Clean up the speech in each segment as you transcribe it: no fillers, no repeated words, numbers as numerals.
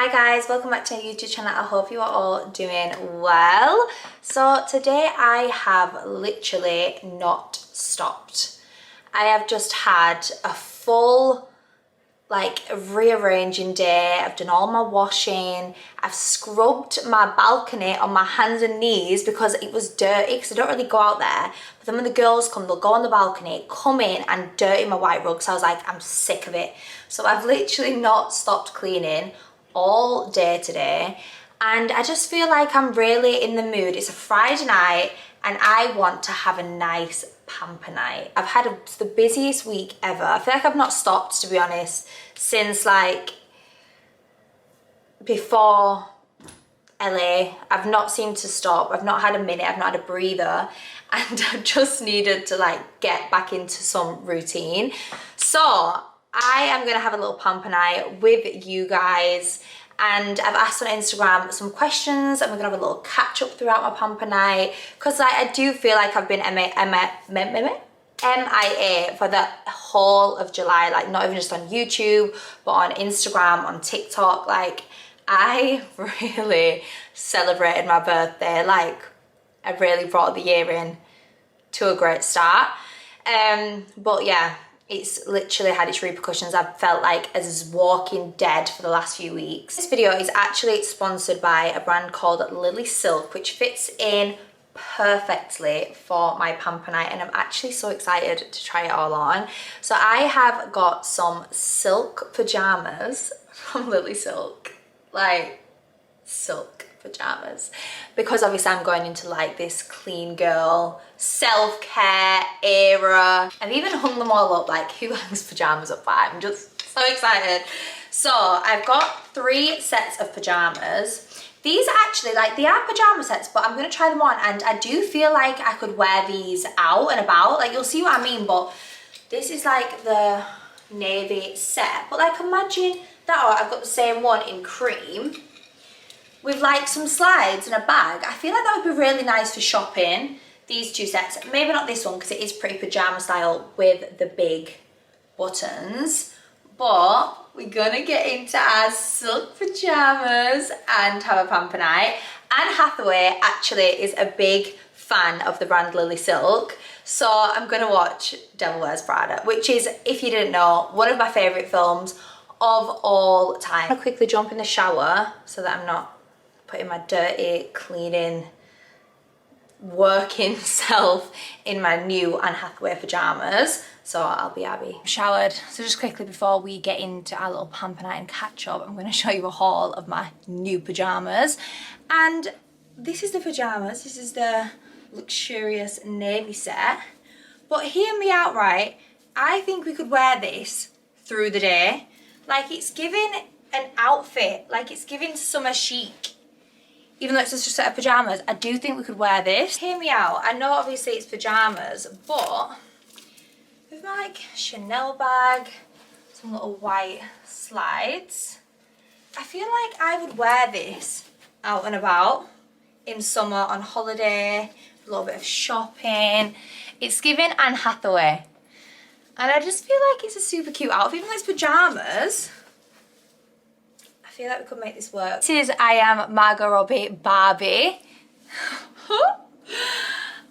Hi guys, welcome back to my YouTube channel. I hope you are all doing well. So today I have literally not stopped. I have just had a full rearranging day. I've done all my washing. I've scrubbed my balcony on my hands and knees because it was dirty because I don't really go out there. But then when the girls come, they'll go on the balcony, come in and dirty my white rug. So I was like, I'm sick of it. So I've literally not stopped cleaning all day today. And I just feel like I'm really in the mood. It's a Friday night and I want to have a nice pamper night. I've had the busiest week ever. I feel like I've not stopped, to be honest, since like before LA. I've not seemed to stop. I've not had a minute. I've not had a breather. And I've just needed to like get back into some routine. So I am going to have a little pamper night with you guys. And I've asked on Instagram some questions and we're gonna have a little catch up throughout my pamper night because I do feel like I've been MIA for the whole of July, like not even just on YouTube, but on Instagram, on TikTok. Like I really celebrated my birthday. Like I really brought the year in to a great start. But yeah, it's literally had its repercussions. I've felt like as walking dead for the last few weeks. This video is actually sponsored by a brand called Lily Silk, which fits in perfectly for my pamper night, and I'm actually so excited to try it all on. So I have got some silk pajamas from Lily Silk, like silk pajamas, because obviously I'm going into like this clean girl self-care era. I've even hung them all up. Like, who hangs pajamas up? I'm just so excited. So I've got 3 sets of pajamas. These actually, like, they are pajama sets, but I'm gonna try them on, and I do feel like I could wear these out and about. Like, you'll see what I mean. But this is like the navy set, but like imagine that, or I've got the same one in cream with like some slides and a bag. I feel like that would be really nice for shopping. These 2 sets, maybe not this one because it is pretty pajama style with the big buttons, but we're gonna get into our silk pajamas and have a pamper night. Anne Hathaway actually is a big fan of the brand Lily Silk, so I'm gonna watch Devil Wears Prada, which is, if you didn't know, one of my favorite films of all time. I'm gonna quickly jump in the shower so that I'm not putting my dirty, cleaning, working self in my new Anne Hathaway pajamas. So I'll be Abby. I'm showered. So just quickly before we get into our little pamper night and catch up, I'm going to show you a haul of my new pajamas. And this is the pajamas. This is the luxurious navy set. But hear me out, right? I think we could wear this through the day. Like, it's giving an outfit. Like, it's giving summer chic. Even though it's just a set of pajamas, I do think we could wear this. Hear me out. I know obviously it's pajamas, but with my like Chanel bag, some little white slides, I feel like I would wear this out and about in summer, on holiday, a little bit of shopping. It's giving Anne Hathaway. And I just feel like it's a super cute outfit. Even though it's pajamas, I feel like we could make this work. This is I Am Margot Robbie Barbie.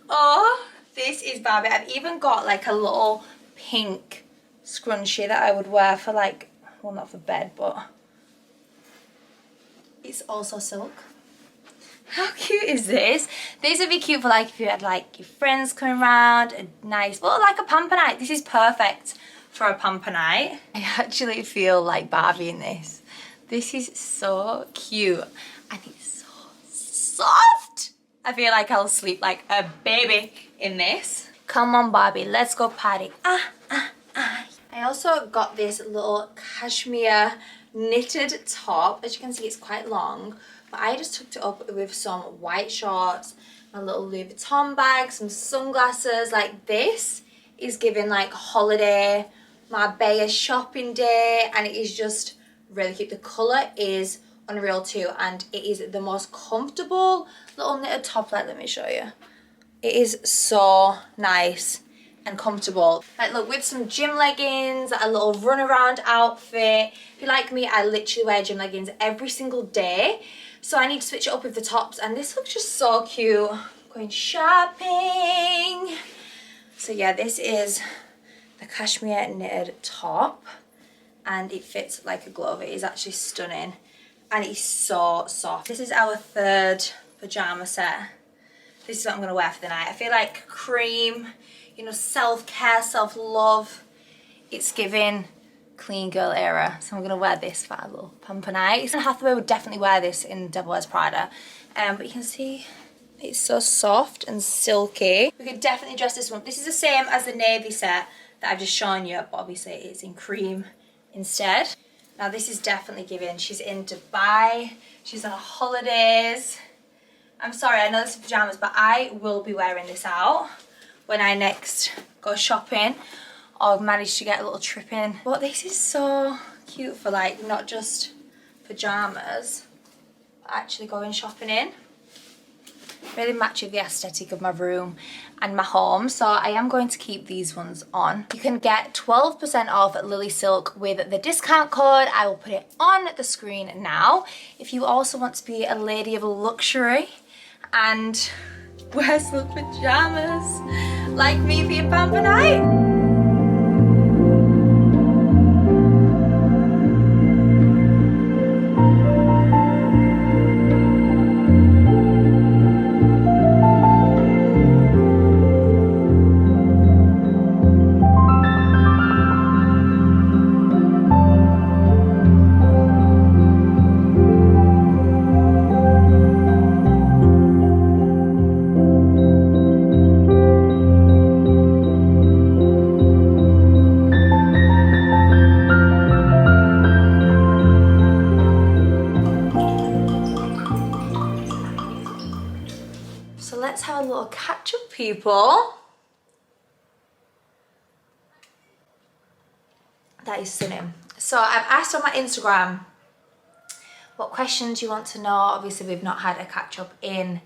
Oh, this is Barbie. I've even got like a little pink scrunchie that I would wear for like, well, not for bed, but it's also silk. How cute is this? This would be cute for like if you had like your friends coming around, a nice, well, like a pamper night. This is perfect for a pamper night. I actually feel like Barbie in this. This is so cute and it's so soft. I feel like I'll sleep like a baby in this. Come on, Barbie, let's go party. I also got this little cashmere knitted top. As you can see, it's quite long, but I just tucked it up with some white shorts, my little Louis Vuitton bag, some sunglasses. Like, this is giving like holiday, Marbella shopping day, and it is just really cute. The colour is unreal too, and it is the most comfortable little knitted top. Let me show you. It is so nice and comfortable. Like look, with some gym leggings, a little run around outfit. If you like me, I literally wear gym leggings every single day. So I need to switch it up with the tops, and this looks just so cute. Going shopping. So yeah, this is the cashmere knitted top, and it fits like a glove. It is actually stunning, and it's so soft. This is our third pajama set. This is what I'm gonna wear for the night. I feel like cream, you know, self-care, self-love. It's giving clean girl era. So I'm gonna wear this for a little pamper night. Anne Hathaway would definitely wear this in Devil Wears Prada. But you can see it's so soft and silky. We could definitely dress this one. This is the same as the navy set that I've just shown you, but obviously it's in cream instead. Now this is definitely giving. She's in Dubai. She's on holidays. I'm sorry, I know this is pajamas, but I will be wearing this out when I next go shopping or manage to get a little trip in. But this is so cute for like not just pajamas, but actually going shopping in. Really match with the aesthetic of my room and my home, so I am going to keep these ones on. You can get 12% off at Lily Silk with the discount code. I will put it on the screen now. If you also want to be a lady of luxury and wear silk pajamas like me for your pamper night. Let's have a little catch up, people. That is stunning. So I've asked on my Instagram what questions you want to know. Obviously we've not had a catch up in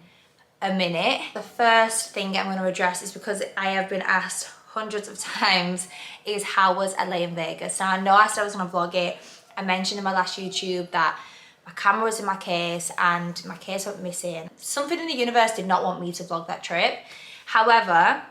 a minute. The first thing I'm going to address is because I have been asked hundreds of times is how was LA in Vegas. Now I know I said I was going to vlog it. I mentioned in my last YouTube that my camera was in my case and my case went missing. Something in the universe did not want me to vlog that trip. However,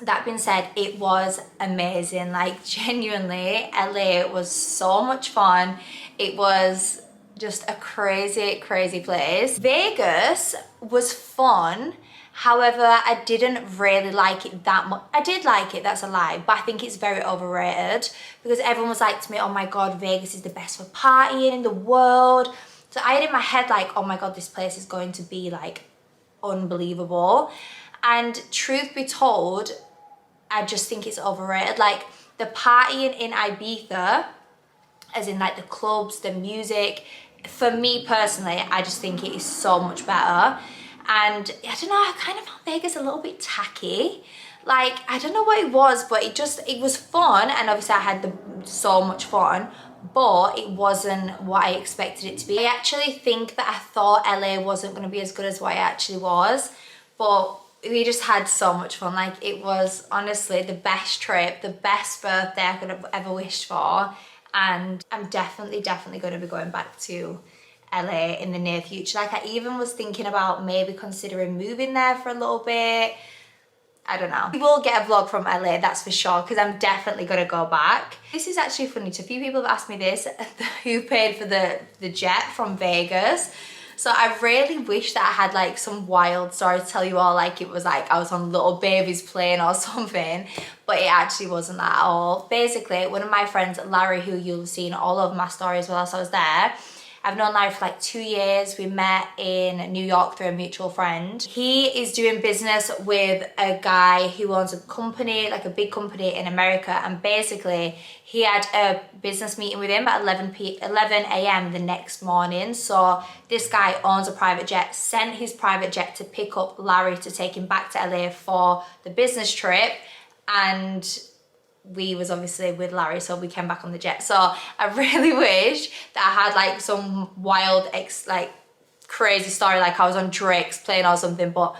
that being said, it was amazing. Like genuinely, LA was so much fun. It was just a crazy, crazy place. Vegas was fun. However, I didn't really like it that much. I did like it, that's a lie, but I think it's very overrated because everyone was like to me, oh my God, Vegas is the best for partying in the world. So I had in my head like, oh my God, this place is going to be like unbelievable. And truth be told, I just think it's overrated. Like the partying in Ibiza, as in like the clubs, the music, for me personally, I just think it is so much better. And I don't know, I kind of found Vegas a little bit tacky. Like, I don't know what it was, but it was fun. And obviously I had so much fun, but it wasn't what I expected it to be. I actually think that I thought LA wasn't gonna be as good as what it actually was, but we just had so much fun. Like it was honestly the best trip, the best birthday I could have ever wished for. And I'm definitely gonna be going back to LA in the near future. Like I even was thinking about maybe considering moving there for a little bit. I don't know. We will get a vlog from LA, that's for sure, because I'm definitely gonna go back. This is actually funny. So a few people have asked me this, who paid for the jet from Vegas. So I really wish that I had like some wild story to tell you all, like it was like I was on Little Baby's plane or something, but it actually wasn't that at all. Basically, one of my friends, Larry, who you'll have seen all of my stories whilst I was there, I've known Larry for like 2 years. We met in New York through a mutual friend. He is doing business with a guy who owns a company, like a big company in America. And basically he had a business meeting with him at 11 a.m. the next morning. So this guy owns a private jet, sent his private jet to pick up Larry to take him back to LA for the business trip. And we was obviously with Larry, so we came back on the jet. So I really wish that I had like some wild, like crazy story, like I was on Drake's plane or something, but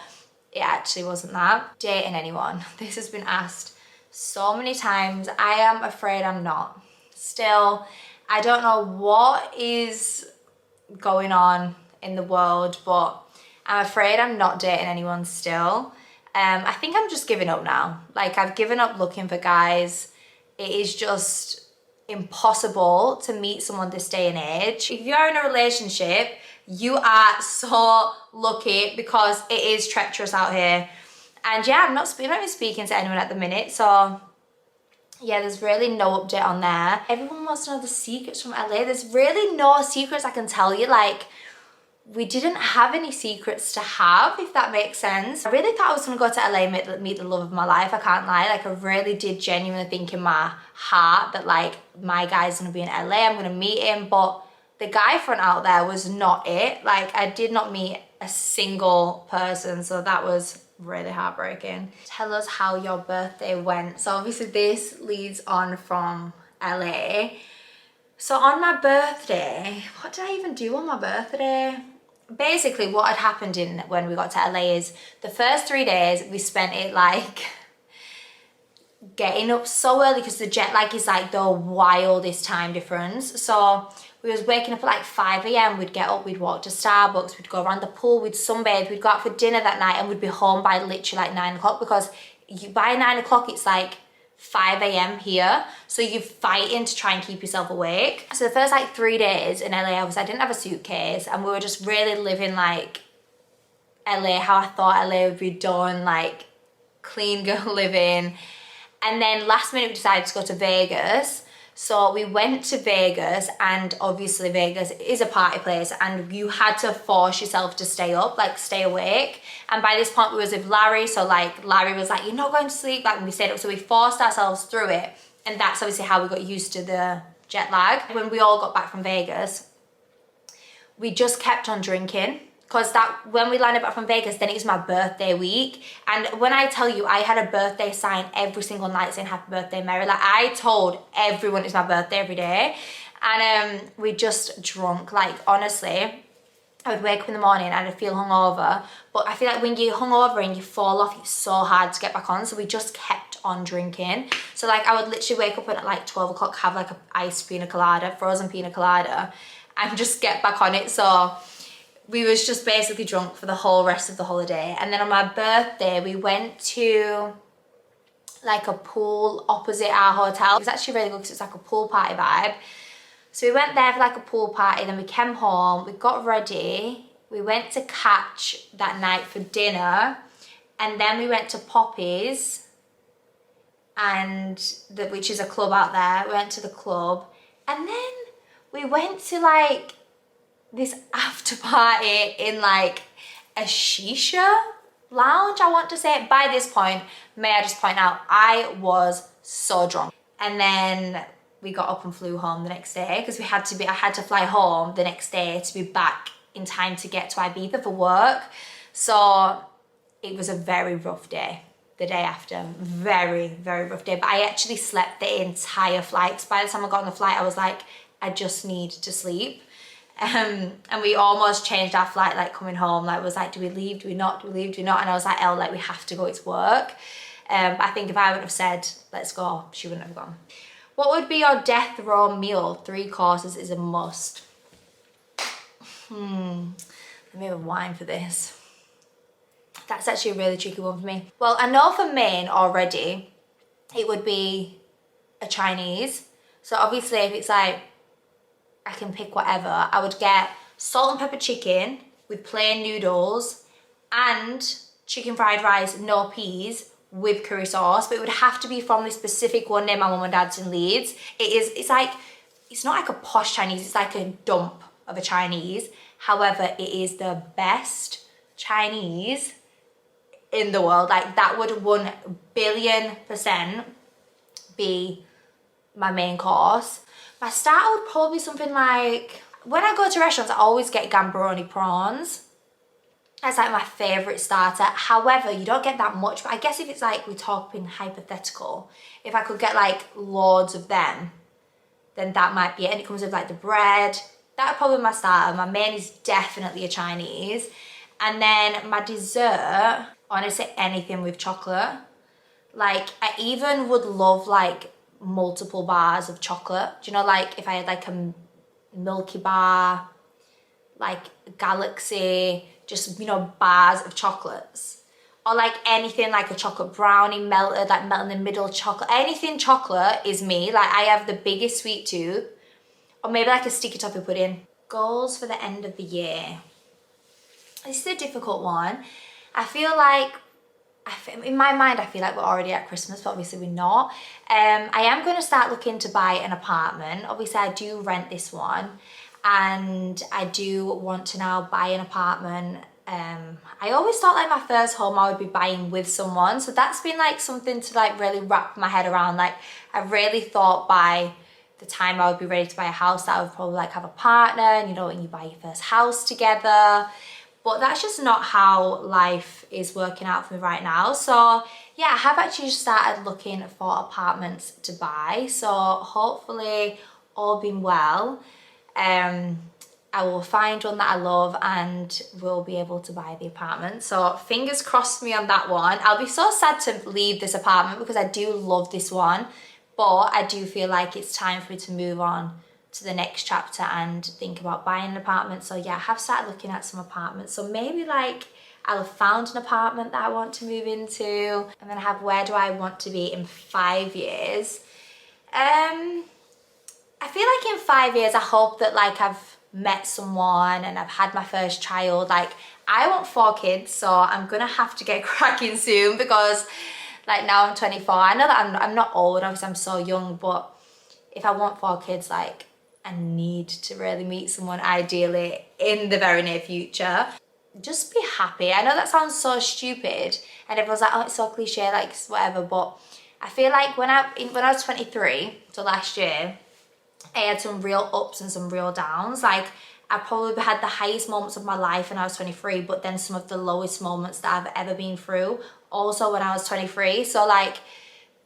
it actually wasn't that. Dating anyone. This has been asked so many times. I am afraid I'm not. Still, I don't know what is going on in the world, but I'm afraid I'm not dating anyone still. I think I'm just giving up now. Like, I've given up looking for guys. It is just impossible to meet someone this day and age. If you're in a relationship, you are so lucky because it is treacherous out here. And yeah, I'm not even speaking to anyone at the minute, so yeah, there's really no update on there. Everyone wants to know the secrets from LA. There's really no secrets I can tell you. Like, we didn't have any secrets to have, if that makes sense. I really thought I was gonna go to LA and meet the love of my life, I can't lie. Like, I really did genuinely think in my heart that like, my guy's gonna be in LA, I'm gonna meet him, but the guy front out there was not it. Like, I did not meet a single person, so that was really heartbreaking. Tell us how your birthday went. So obviously this leads on from LA. So on my birthday, what did I even do on my birthday? Basically what had happened when we got to LA is the first 3 days we spent it like getting up so early because the jet lag is like the wildest time difference. So we was waking up at like 5 a.m. We'd get up, we'd walk to Starbucks, we'd go around the pool, we'd sunbathe, we'd go out for dinner that night, and we'd be home by literally like 9 o'clock because by 9 o'clock it's like 5 a.m. here, so you're fighting to try and keep yourself awake. So the first like 3 days in LA, I didn't have a suitcase, and we were just really living like LA, how I thought LA would be done, like clean girl living. And then last minute we decided to go to Vegas. So we went to Vegas, and obviously Vegas is a party place, and you had to force yourself to stay up, like stay awake. And by this point we was with Larry, so like Larry was like, you're not going to sleep, like when we stayed up, so we forced ourselves through it. And that's obviously how we got used to the jet lag. When we all got back from Vegas, we just kept on drinking. Because when we landed back from Vegas, then it was my birthday week. And when I tell you, I had a birthday sign every single night saying happy birthday, Mary. Like, I told everyone it's my birthday every day. And we just drunk. Like, honestly, I would wake up in the morning and I'd feel hungover. But I feel like when you're hungover and you fall off, it's so hard to get back on. So we just kept on drinking. So like, I would literally wake up at like 12 o'clock, have like an iced pina colada, frozen pina colada, and just get back on it. So we was just basically drunk for the whole rest of the holiday. And then on my birthday, we went to like a pool opposite our hotel. It was actually really good because it's like a pool party vibe. So we went there for like a pool party, then we came home, we got ready, we went to Catch that night for dinner, and then we went to Poppy's, which is a club out there. We went to the club, and then we went to like this after party in like a shisha lounge, I want to say. By this point, may I just point out, I was so drunk. And then we got up and flew home the next day because I had to fly home the next day to be back in time to get to Ibiza for work. So it was a very rough day. The day after, very, very rough day. But I actually slept the entire flight. So by the time I got on the flight, I was like, I just need to sleep. And we almost changed our flight, like coming home, like was like, do we leave, do we not, do we leave, do we not? And I was like, Elle, like we have to go, it's work. But I think if I wouldn't have said, let's go, she wouldn't have gone. What would be your death row meal? 3 courses is a must. Let me have a wine for this. That's actually a really tricky one for me. Well, I know for main already, it would be a Chinese. So obviously if it's like, I can pick whatever, I would get salt and pepper chicken with plain noodles and chicken fried rice, no peas, with curry sauce. But it would have to be from this specific one near my mum and dad's in Leeds. It's not like a posh Chinese, it's like a dump of a Chinese. However, it is the best Chinese in the world. Like, that would 1,000,000,000% be my main course. My starter would probably be something like, when I go to restaurants, I always get gambaroni prawns. That's like my favourite starter. However, you don't get that much, but I guess if it's like, we're talking hypothetical, if I could get like loads of them, then that might be it. And it comes with like the bread. That would probably be my starter. My main is definitely a Chinese. And then my dessert, honestly, anything with chocolate. Like, I even would love like multiple bars of chocolate. Do you know, like if I had like a Milky Bar, like Galaxy, just, you know, bars of chocolates. Or like anything like a chocolate brownie melted, like melt in the middle chocolate. Anything chocolate is me. Like, I have the biggest sweet tooth. Or maybe like a sticky toffee pudding. Goals for the end of the year. This is a difficult one. I feel like, in my mind, I feel like we're already at Christmas, but obviously we're not. I am going to start looking to buy an apartment. Obviously, I do rent this one, and I do want to now buy an apartment. I always thought like my first home I would be buying with someone, so that's been like something to like really wrap my head around. Like, I really thought by the time I would be ready to buy a house that I would probably like have a partner, and you know, when you buy your first house together. But that's just not how life is working out for me right now. So yeah, I have actually just started looking for apartments to buy. So hopefully, all being well, I will find one that I love and will be able to buy the apartment. So fingers crossed me on that one. I'll be so sad to leave this apartment because I do love this one, but I do feel like it's time for me to move on to the next chapter and think about buying an apartment. So yeah, I have started looking at some apartments. So maybe like I'll have found an apartment that I want to move into, and then I have where do I want to be in 5 years. I feel like in 5 years, I hope that like I've met someone and I've had my first child. Like, I want 4 kids, so I'm gonna have to get cracking soon because like now I'm 24. I know that I'm not old, obviously I'm so young, but if I want 4 kids, like I need to really meet someone ideally in the very near future. Just be happy. I know that sounds so stupid and everyone's like, oh, it's so cliche, like whatever, but I feel like when I was 23, so last year, I had some real ups and some real downs. Like, I probably had the highest moments of my life when I was 23, but then some of the lowest moments that I've ever been through also when I was 23. So like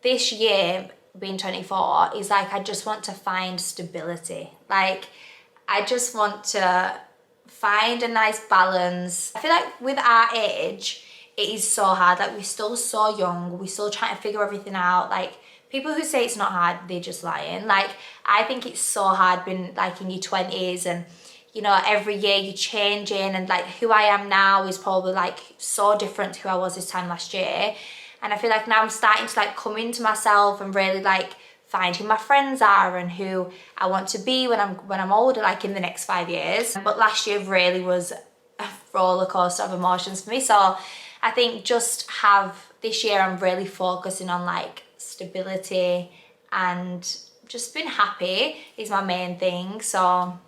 this year, being 24, is like I just want to find stability. Like, I just want to find a nice balance. I feel like with our age, it is so hard. Like, we're still so young, we're still trying to figure everything out. Like, people who say it's not hard, they're just lying. Like, I think it's so hard being like in your 20s, and you know, every year you're changing, and like who I am now is probably like so different to who I was this time last year. And I feel like now I'm starting to like come into myself and really like find who my friends are and who I want to be when I'm older, like in the next 5 years. But last year really was a roller coaster of emotions for me. So I think just this year I'm really focusing on like stability and just being happy is my main thing. So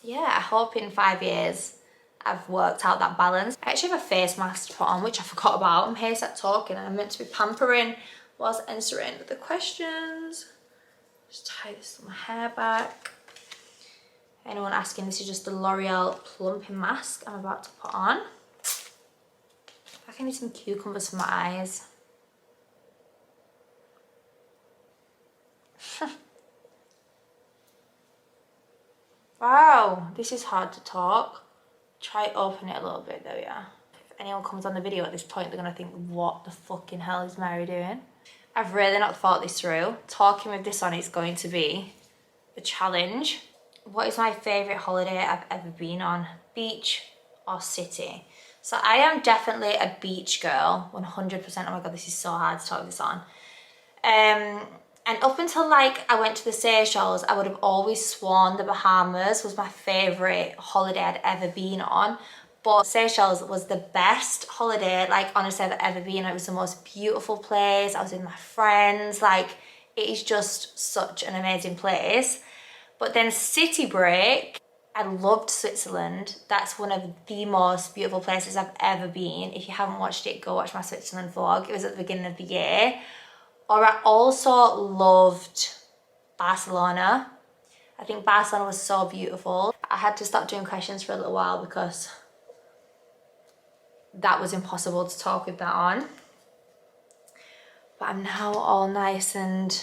yeah, I hope in 5 years I've worked out that balance. I actually have a face mask to put on, which I forgot about. I'm here sat talking and I'm meant to be pampering whilst answering the questions. Just tie this my hair back. Anyone asking, this is just the L'Oreal plumping mask I'm about to put on. I can need some cucumbers for my eyes. Wow, this is hard to talk. Try open it a little bit, there we are. If anyone comes on the video at this point, they're gonna think, what the fucking hell is Mary doing? I've really not thought this through. Talking with this on is going to be a challenge. What is my favourite holiday I've ever been on? Beach or city? So I am definitely a beach girl, 100%. Oh my God, this is so hard to talk this on. And up until like I went to the Seychelles, I would have always sworn the Bahamas was my favourite holiday I'd ever been on. But Seychelles was the best holiday, like honestly, I've ever been. It was the most beautiful place. I was with my friends. Like, it is just such an amazing place. But then city break, I loved Switzerland. That's one of the most beautiful places I've ever been. If you haven't watched it, go watch my Switzerland vlog. It was at the beginning of the year. Or I also loved Barcelona. I think Barcelona was so beautiful. I had to stop doing questions for a little while because that was impossible to talk with that on. But I'm now all nice and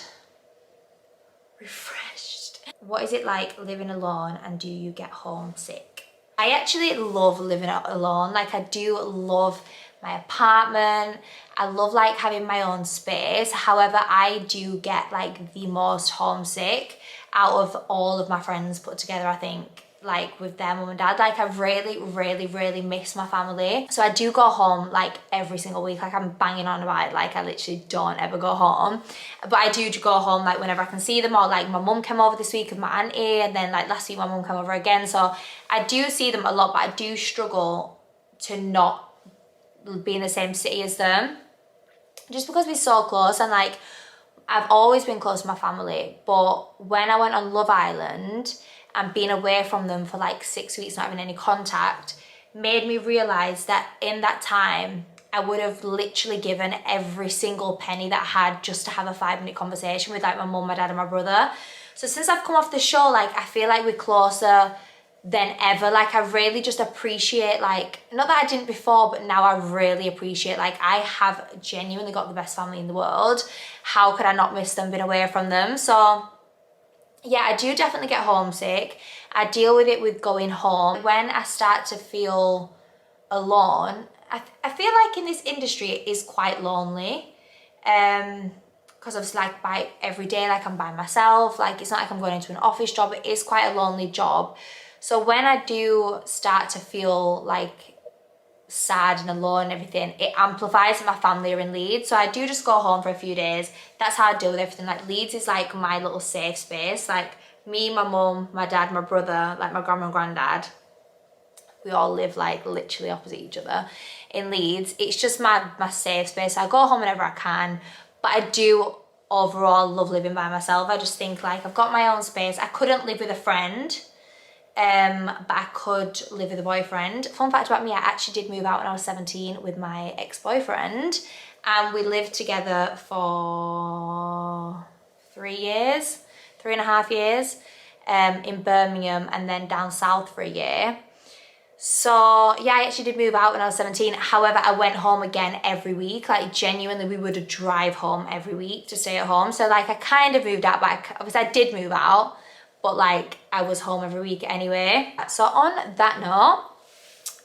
refreshed. What is it like living alone, and do you get homesick? I actually love living out alone. Like I do love my apartment. I love like having my own space. However, I do get like the most homesick out of all of my friends put together, I think, like with their mum and dad. Like I really miss my family. So I do go home like every single week. Like I'm banging on about it, like I literally don't ever go home, but I do go home like whenever I can see them. Or like my mum came over this week with my auntie, and then like last week my mum came over again. So I do see them a lot, but I do struggle to not be in the same city as them, just because we're so close. And like I've always been close to my family, but when I went on Love Island and being away from them for like 6 weeks, not having any contact, made me realise that in that time, I would have literally given every single penny that I had just to have a 5-minute conversation with like my mum, my dad and my brother. So since I've come off the show, like I feel like we're closer than ever. Like I really just appreciate, like, not that I didn't before, but now I really appreciate, like I have genuinely got the best family in the world. How could I not miss them, been away from them? So yeah, I do definitely get homesick. I deal with it with going home. When I start to feel alone, I feel like in this industry it is quite lonely. Because obviously like by every day, like I'm by myself. Like it's not like I'm going into an office job. It is quite a lonely job. So when I do start to feel like sad and alone and everything, it amplifies that my family are in Leeds. So I do just go home for a few days. That's how I deal with everything. Like Leeds is like my little safe space. Like me, my mum, my dad, my brother, like my grandma and granddad, we all live like literally opposite each other in Leeds. It's just my safe space. I go home whenever I can, but I do overall love living by myself. I just think like I've got my own space. I couldn't live with a friend, but I could live with a boyfriend. Fun fact about me, I actually did move out when I was 17 with my ex-boyfriend, and we lived together for 3.5 years, in Birmingham, and then down south for a year. So yeah, I actually did move out when I was 17. However, I went home again every week. Like genuinely, we would drive home every week to stay at home. So like I kind of moved out, but obviously I did move out, but like I was home every week anyway. So on that note,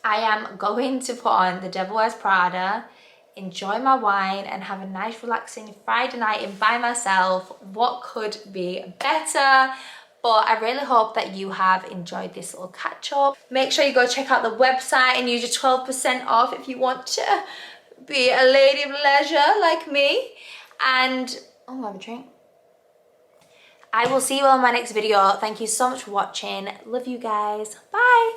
I am going to put on The Devil Wears Prada, enjoy my wine, and have a nice relaxing Friday night in by myself. What could be better? But I really hope that you have enjoyed this little catch up. Make sure you go check out the website and use your 12% off if you want to be a lady of leisure like me. And, oh, I'll have a drink. I will see you all in my next video. Thank you so much for watching. Love you guys. Bye.